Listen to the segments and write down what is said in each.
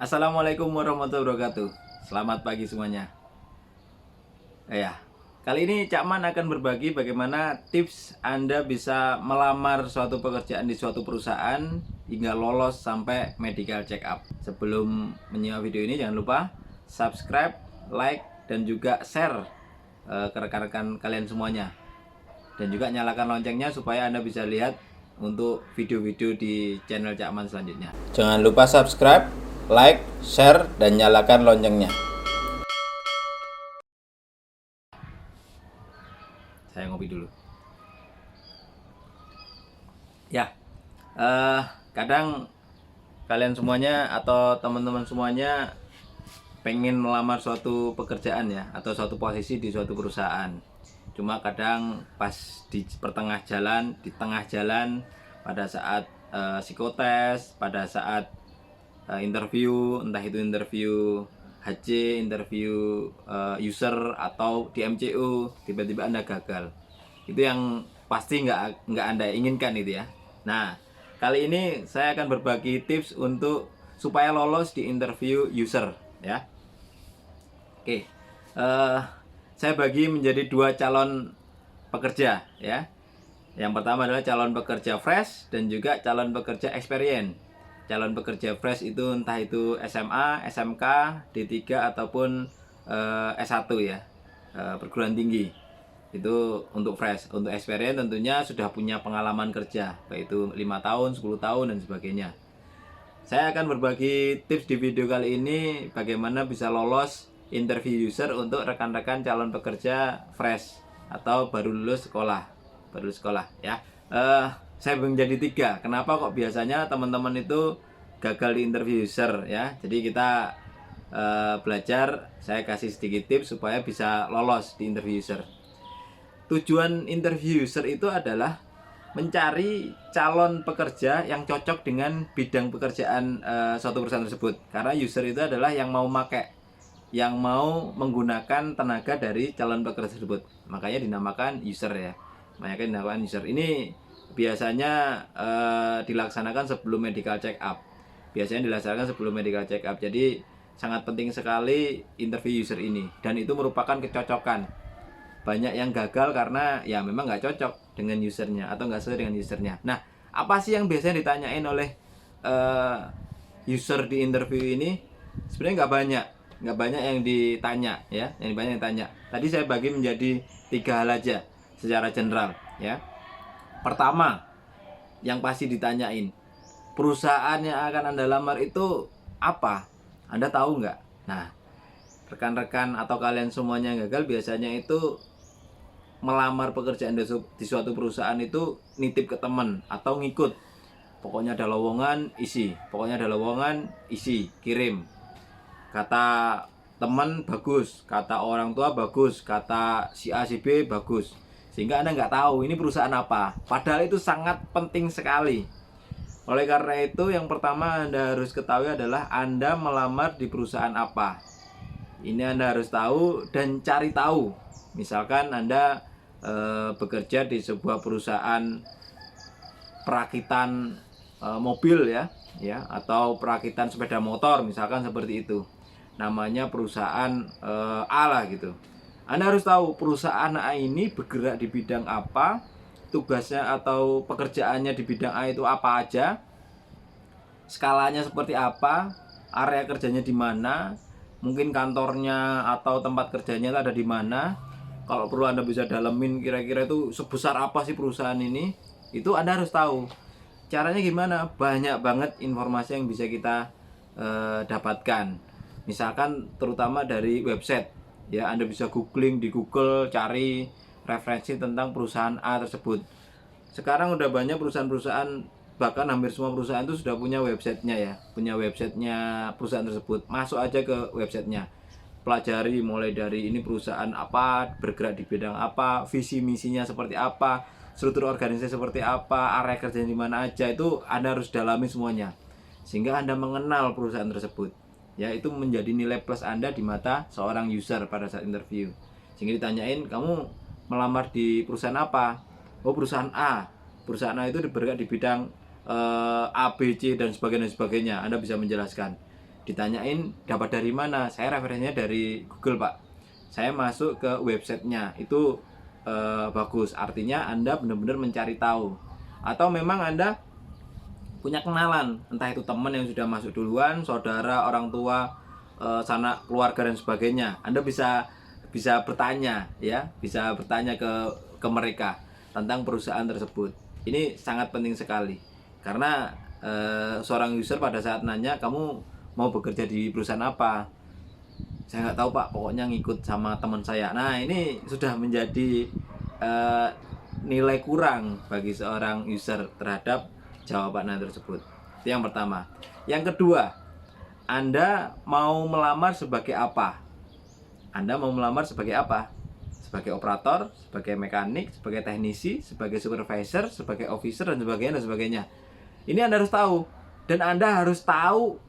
Assalamualaikum warahmatullahi wabarakatuh. Selamat pagi semuanya. Kali ini Cak Man akan berbagi bagaimana tips Anda bisa melamar suatu pekerjaan di suatu perusahaan hingga lolos sampai medical check up. Sebelum menyimak video ini jangan lupa subscribe, like, dan juga share ke rekan-rekan kalian semuanya. Dan juga nyalakan loncengnya supaya Anda bisa lihat untuk video-video di channel Cak Man selanjutnya. Jangan lupa subscribe, like, share, dan nyalakan loncengnya. Saya ngopi dulu. Kadang kalian semuanya atau teman-teman semuanya pengen melamar suatu pekerjaan ya, atau suatu posisi di suatu perusahaan. Cuma kadang pas di tengah jalan, pada saat psikotes, pada saat interview, entah itu interview HC, interview user atau di MCU, tiba-tiba Anda gagal. Itu yang pasti nggak Anda inginkan itu ya. Nah, kali ini saya akan berbagi tips untuk supaya lolos di interview user ya. Oke, saya bagi menjadi dua calon pekerja ya. Yang pertama adalah calon pekerja fresh dan juga calon pekerja experience. Calon pekerja fresh itu entah itu SMA, SMK, D3 ataupun S1 ya, perguruan tinggi. Itu untuk fresh. Untuk experience tentunya sudah punya pengalaman kerja, baik itu 5 tahun, 10 tahun dan sebagainya. Saya akan berbagi tips di video kali ini bagaimana bisa lolos interview user untuk rekan-rekan calon pekerja fresh atau baru lulus sekolah ya. Saya menjadi tiga. Kenapa kok biasanya teman-teman itu gagal di interview user ya? Jadi kita belajar, saya kasih sedikit tips supaya bisa lolos di interview user. Tujuan interview user itu adalah mencari calon pekerja yang cocok dengan bidang pekerjaan suatu perusahaan tersebut. Karena user itu adalah yang mau menggunakan tenaga dari calon pekerja tersebut. Makanya dinamakan user ya. Makanya dinamakan user. Ini biasanya dilaksanakan sebelum medical check up. Jadi sangat penting sekali interview user ini. Dan itu merupakan kecocokan. Banyak yang gagal karena ya memang nggak cocok dengan usernya atau nggak sesuai dengan usernya. Nah, apa sih yang biasanya ditanyain oleh user di interview ini? Sebenarnya nggak banyak yang ditanya ya. Yang banyak yang tanya. Tadi saya bagi menjadi 3 hal aja secara general ya. Pertama, yang pasti ditanyain, perusahaan yang akan Anda lamar itu apa? Anda tahu nggak? Nah, rekan-rekan atau kalian semuanya yang gagal biasanya itu melamar pekerjaan di suatu perusahaan itu nitip ke teman atau ngikut. Pokoknya ada lowongan, isi, kirim. Kata teman bagus, kata orang tua bagus, kata si A si B bagus. Sehingga Anda nggak tahu ini perusahaan apa. Padahal itu sangat penting sekali. Oleh karena itu yang pertama Anda harus ketahui adalah Anda melamar di perusahaan apa. Ini Anda harus tahu dan cari tahu. Misalkan Anda bekerja di sebuah perusahaan perakitan mobil ya, atau perakitan sepeda motor misalkan seperti itu. Namanya perusahaan A lah gitu. Anda harus tahu perusahaan A ini bergerak di bidang apa, tugasnya atau pekerjaannya di bidang A itu apa aja, skalanya seperti apa, area kerjanya di mana, mungkin kantornya atau tempat kerjanya ada di mana. Kalau perlu Anda bisa dalemin kira-kira itu sebesar apa sih perusahaan ini, itu Anda harus tahu. Caranya gimana? Banyak banget informasi yang bisa kita dapatkan. Misalkan terutama dari website ya, Anda bisa googling di Google, cari referensi tentang perusahaan A tersebut. Sekarang udah banyak perusahaan-perusahaan, bahkan hampir semua perusahaan itu sudah punya websitenya ya, punya websitenya perusahaan tersebut. Masuk aja ke websitenya, pelajari mulai dari ini perusahaan apa, bergerak di bidang apa, visi misinya seperti apa, struktur organisasi seperti apa, area kerjanya di mana aja, itu Anda harus dalami semuanya sehingga Anda mengenal perusahaan tersebut. Ya, itu menjadi nilai plus Anda di mata seorang user pada saat interview. Sehingga ditanyain, kamu melamar di perusahaan apa? Oh, perusahaan A. Perusahaan A itu bergerak di bidang A, B, C dan sebagainya. Anda bisa menjelaskan. Ditanyain dapat dari mana, saya referensinya dari Google Pak, saya masuk ke websitenya itu bagus. Artinya Anda benar-benar mencari tahu. Atau memang Anda punya kenalan, entah itu teman yang sudah masuk duluan, saudara, orang tua, sanak keluarga dan sebagainya. Anda bisa bertanya ya, bisa bertanya ke mereka tentang perusahaan tersebut. Ini sangat penting sekali karena seorang user pada saat nanya, kamu mau bekerja di perusahaan apa? Saya nggak tahu Pak, pokoknya ngikut sama teman saya. Nah, ini sudah menjadi nilai kurang bagi seorang user terhadap jawaban tersebut. Itu yang pertama. Yang kedua, Anda mau melamar sebagai apa? Anda mau melamar sebagai apa? Sebagai operator, sebagai mekanik, sebagai teknisi, sebagai supervisor, sebagai officer, dan sebagainya, dan sebagainya. Ini Anda harus tahu. Dan Anda harus tahu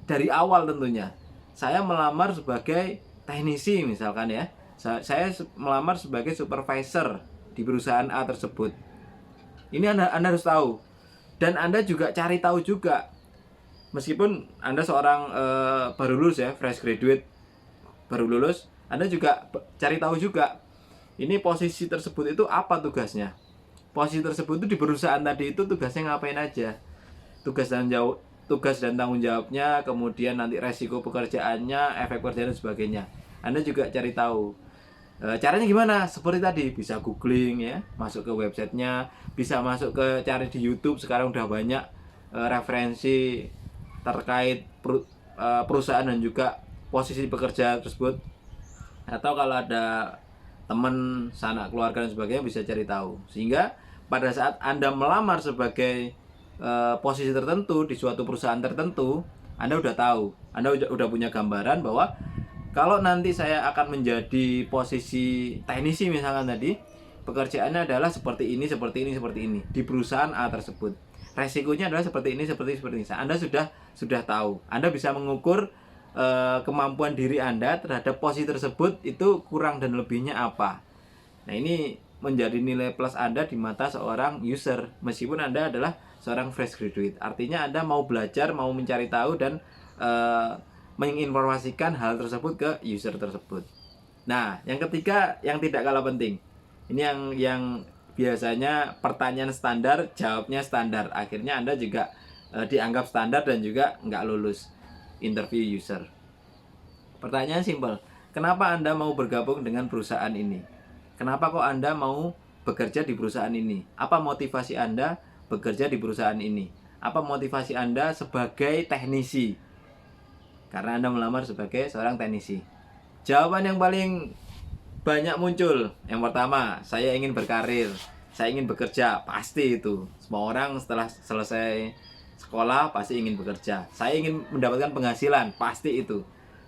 dari awal tentunya. Saya melamar sebagai teknisi misalkan ya. Saya melamar sebagai supervisor di perusahaan A tersebut. Ini Anda harus tahu. Dan Anda juga cari tahu juga. Meskipun Anda seorang baru lulus ya, fresh graduate, baru lulus, Anda juga cari tahu juga. Ini posisi tersebut itu apa tugasnya? Posisi tersebut itu di perusahaan tadi itu tugasnya ngapain aja? Tugas dan tanggung jawabnya, kemudian nanti resiko pekerjaannya, efek pekerjaan dan sebagainya. Anda juga cari tahu. Caranya gimana? Seperti tadi, bisa googling ya, masuk ke websitenya, bisa masuk ke cari di YouTube. Sekarang udah banyak referensi terkait perusahaan dan juga posisi pekerja tersebut. Atau kalau ada teman, sanak keluarga dan sebagainya, bisa cari tahu. Sehingga pada saat Anda melamar sebagai posisi tertentu di suatu perusahaan tertentu, Anda udah tahu, Anda udah punya gambaran bahwa kalau nanti saya akan menjadi posisi teknisi misalkan tadi, pekerjaannya adalah seperti ini di perusahaan A tersebut. Resikonya adalah seperti ini. Anda sudah tahu. Anda bisa mengukur kemampuan diri Anda terhadap posisi tersebut itu kurang dan lebihnya apa. Nah, ini menjadi nilai plus Anda di mata seorang user meskipun Anda adalah seorang fresh graduate. Artinya Anda mau belajar, mau mencari tahu dan menginformasikan hal tersebut ke user tersebut. Nah, yang ketiga yang tidak kalah penting. Ini yang biasanya pertanyaan standar, jawabnya standar. Akhirnya Anda juga dianggap standar dan juga nggak lulus interview user. Pertanyaan simpel. Kenapa Anda mau bergabung dengan perusahaan ini? Kenapa kok Anda mau bekerja di perusahaan ini? Apa motivasi Anda bekerja di perusahaan ini? Apa motivasi Anda sebagai teknisi? Karena Anda melamar sebagai seorang teknisi. Jawaban yang paling banyak muncul, yang pertama, saya ingin berkarir, saya ingin bekerja. Pasti itu. Semua orang setelah selesai sekolah pasti ingin bekerja. Saya ingin mendapatkan penghasilan. Pasti itu.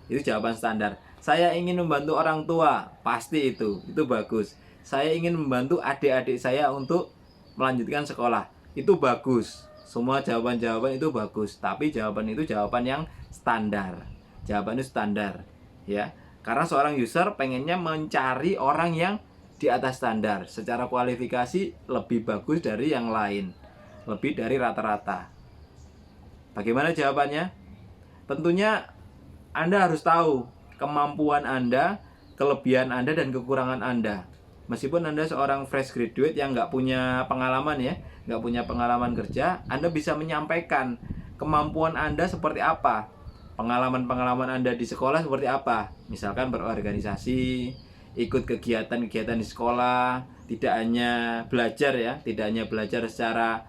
Itu jawaban standar. Saya ingin membantu orang tua. Pasti itu. Itu bagus. Saya ingin membantu adik-adik saya untuk melanjutkan sekolah. Itu bagus. Semua jawaban-jawaban itu bagus, tapi jawaban itu jawaban yang standar. Jawaban itu standar, ya. Karena seorang user pengennya mencari orang yang di atas standar, secara kualifikasi lebih bagus dari yang lain, lebih dari rata-rata. Bagaimana jawabannya? Tentunya Anda harus tahu kemampuan Anda, kelebihan Anda dan kekurangan Anda. Meskipun Anda seorang fresh graduate yang nggak punya pengalaman ya, nggak punya pengalaman kerja, Anda bisa menyampaikan kemampuan Anda seperti apa, pengalaman-pengalaman Anda di sekolah seperti apa. Misalkan berorganisasi, ikut kegiatan-kegiatan di sekolah, tidak hanya belajar ya, tidak hanya belajar secara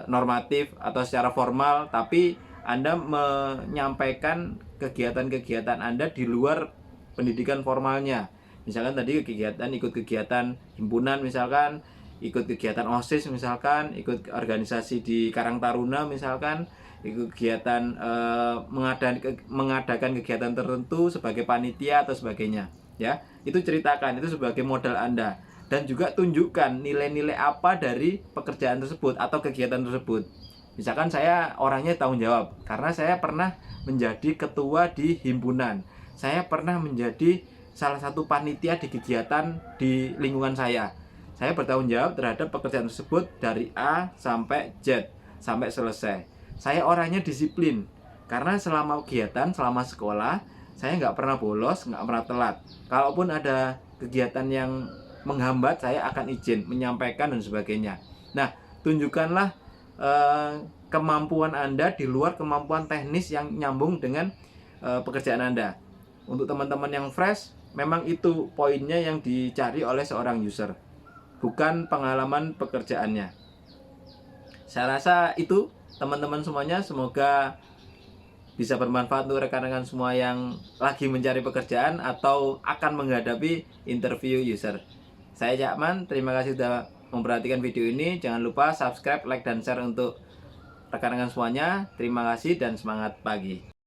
normatif atau secara formal, tapi Anda menyampaikan kegiatan-kegiatan Anda di luar pendidikan formalnya. Misalkan tadi ikut kegiatan himpunan, misalkan ikut kegiatan OSIS, misalkan ikut organisasi di Karang Taruna, misalkan ikut kegiatan mengadakan kegiatan tertentu sebagai panitia atau sebagainya ya. Itu ceritakan, itu sebagai modal Anda. Dan juga tunjukkan nilai-nilai apa dari pekerjaan tersebut atau kegiatan tersebut. Misalkan saya orangnya tanggung jawab karena saya pernah menjadi ketua di himpunan, saya pernah menjadi salah satu panitia di kegiatan di lingkungan saya. Saya bertanggung jawab terhadap pekerjaan tersebut dari A sampai Z, sampai selesai. Saya orangnya disiplin. Karena selama kegiatan, selama sekolah, saya nggak pernah bolos, nggak pernah telat. Kalaupun ada kegiatan yang menghambat, saya akan izin, menyampaikan dan sebagainya. Nah, tunjukkanlah kemampuan Anda di luar kemampuan teknis yang nyambung dengan pekerjaan Anda. Untuk teman-teman yang fresh, memang itu poinnya yang dicari oleh seorang user, bukan pengalaman pekerjaannya. Saya rasa itu teman-teman semuanya, semoga bisa bermanfaat untuk rekan-rekan semua yang lagi mencari pekerjaan atau akan menghadapi interview user. Saya Jakman, terima kasih sudah memperhatikan video ini. Jangan lupa subscribe, like, dan share untuk rekan-rekan semuanya. Terima kasih dan semangat pagi.